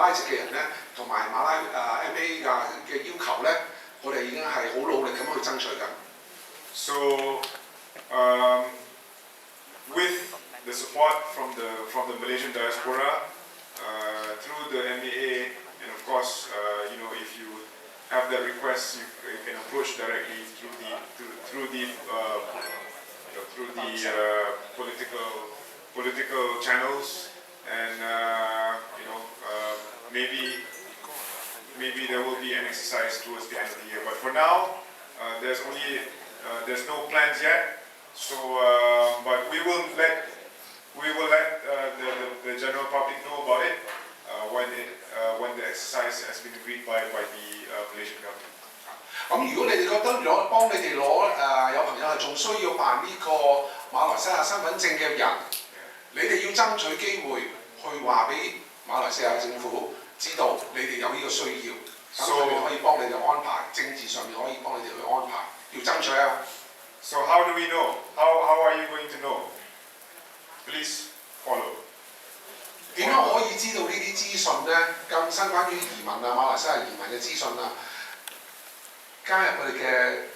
Speaker 1: 拉籍嘅人咧，同埋馬拉MA 嘅要求咧，我哋已經係好努力咁去爭取緊。
Speaker 2: So, with the support from the Malaysian diaspora, through the MAA, and of course, if you have that request, you can approach directly through the political political channels, and maybe there will be an exercise towards the end of the year. But for now, there's no plans yet. So, but we will let the general public know about it when the exercise has been agreed by the Malaysian government.
Speaker 1: 咁如果你哋覺得幫你哋有朋友係仲需要辦呢個馬來西亞身份證嘅人，你哋要爭取機會去話俾馬來西亞政府知道你哋有呢個需要，咁佢哋可以幫你哋安排，政治上面可以幫你哋去安排，要爭取啊。
Speaker 2: So how do we know? How are you going to know? Please follow.
Speaker 1: 點樣可以知道呢啲資訊呢？更新關於移民啊，馬來西亞移民嘅資訊啊，加入佢哋嘅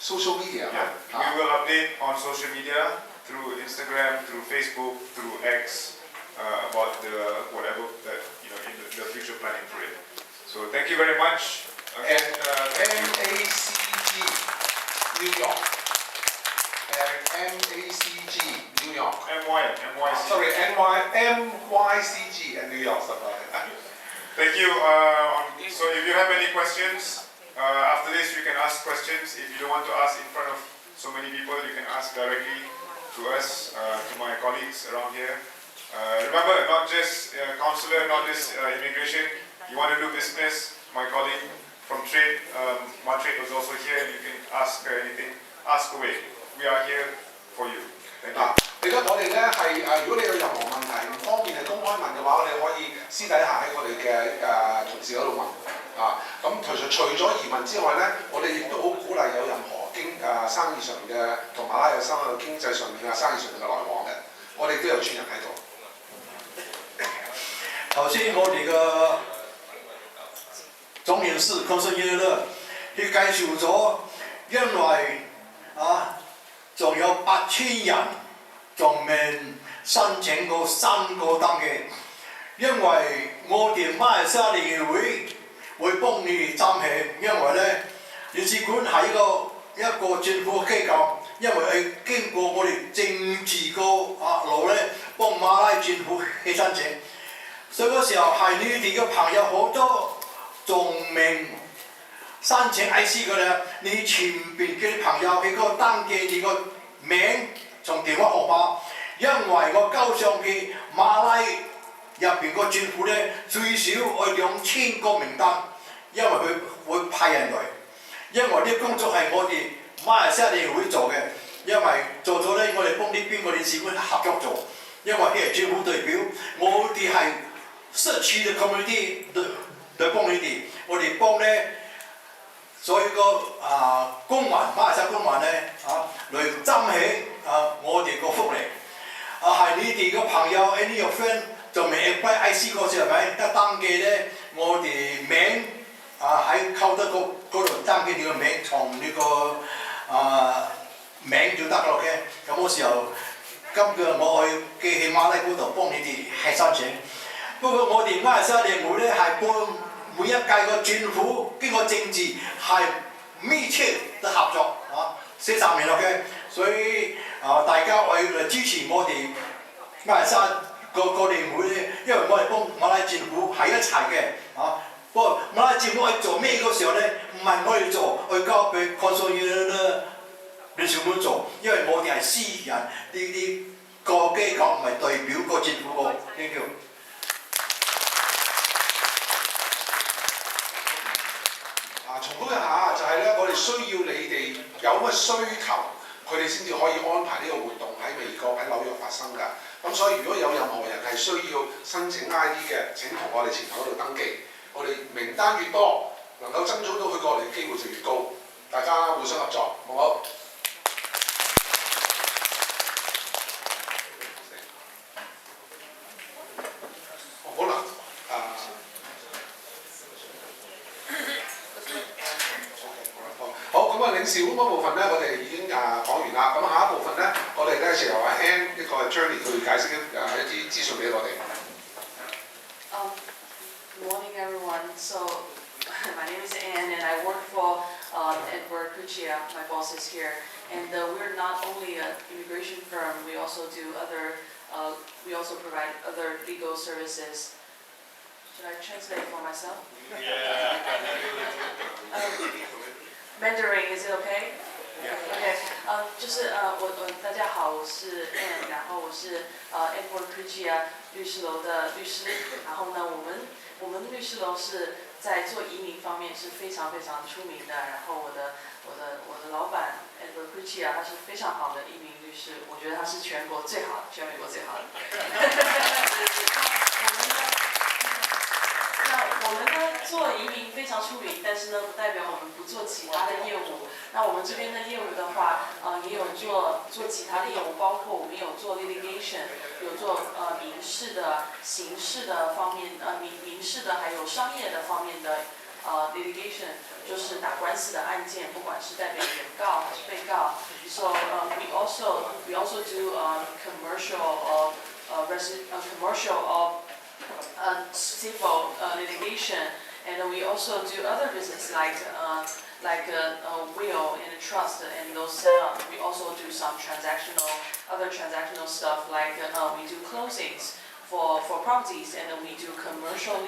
Speaker 1: social media。We
Speaker 2: will update on social media through Instagram, through Facebook, through X about whatever that in the future planning for it. So thank you very much. Again,
Speaker 1: MACG New York. MACG New York.
Speaker 2: MYCG.
Speaker 1: Sorry, MYCG and New York.
Speaker 2: Thank you. So if you have any questions, after this you can ask questions. If you don't want to ask in front of so many people, you can ask directly to us, to my colleagues around here. Remember, not just consular, not just immigration. You want to do business, my colleague from trade, Mott Street was also here. You can ask anything, ask away. We are here for you. Thank you.
Speaker 1: 記得我哋咧係如果你有任何問題唔方便係公開問嘅話，你可以私底下喺我哋嘅同事嗰度問啊。咁除咗移民之外咧，我哋亦都好鼓勵有任何生意上嘅同馬拉有生嘅經濟上面生意上面嘅來往嘅，我哋都有專人喺度。
Speaker 5: 頭先我哋嘅總領事 Consulate 佢介紹咗，因為仲有8000人仲未申請過3個登記，因為我哋馬來西亞聯誼會幫你哋爭氣，因為咧領事館係一個政府機構，因為佢經過我哋政治個路咧幫馬拉政府去申請，所以嗰時候係你哋嘅朋友好多仲未申請 IC 嘅咧，你前邊嘅朋友佢個登記你個名同電話號碼，因為我交上去馬拉入邊個政府咧最少有2000個名單，因為佢會派人嚟，因為呢個工作係我哋馬來西亞聯誼會做嘅，因為做咗咧我哋幫呢邊個領事館合作做，因為佢係政府代表，我哋係社區嘅 community 嚟幫你哋，我哋幫咧。所以個公民馬來西亞公民咧嚟爭起我哋個福利係你哋個朋友 any your friend 仲未 apply IC 嗰時係咪一登記咧？我哋名喺溝得嗰度登記你個名，從你個名就得咯嘅。咁嗰時候今日我去寄去馬拉嗰度幫你哋係申請。不過我哋馬來西亞聯會咧係幫。每一屆個政府經過政治係密切嘅合作40年落嘅，所以大家為嚟支持我哋馬來西亞個聯會咧，因為我哋幫馬來政府係一齊嘅不過馬來政府去做咩嗰時候咧，唔係我哋做，去交俾 Consulate 領事館做，因為我哋係私人呢個機構，唔係代表個政府個呢條。
Speaker 1: 重複一下，就係咧，我哋需要你哋有乜需求，佢哋先至可以安排呢個活動喺美國喺紐約發生㗎。咁所以如果有任何人係需要申請 ID 嘅，請同我哋前台嗰度登記。我哋名單越多，能夠爭取到佢過嚟嘅機會就越高。大家互相合作，好唔好？好啦，好咁領事館嗰部分咧，我哋已經講完啦。咁下一部分咧，我哋咧就由阿 Ann 一個 Journey 去解釋一啲資訊俾我哋。
Speaker 7: Good morning, everyone. So, my name is Ann, and I work for Edward Cuccia. My boss is here, and we're not only an immigration firm. We also do other we also provide other legal services. Should I translate for myself? Mandarin, is it okay? OK， 就是大家好，我是 Anne， 然后我是Edward Pritchia 律师楼的律师。然后呢，我们律师楼是在做移民方面是非常非常出名的。然后我的老板 Edward Pritchia 他是非常好的移民律师，我觉得他是全国最好的，全美国最好的。我们呢做移民非常出名，但是呢不代表我们不做其他的业务。那我们这边的业务的话，也有做其他的业务，包括我们有做 litigation， 有做民事的、刑事的方面，民事的还有商业的方面的litigation， 就是打官司的案件，不管是代表原告还是被告。So we also do commercial civil litigation, and we also do other business like a will and a trust and those setup. We also do some other transactional stuff like we do closings for properties, and we do commercial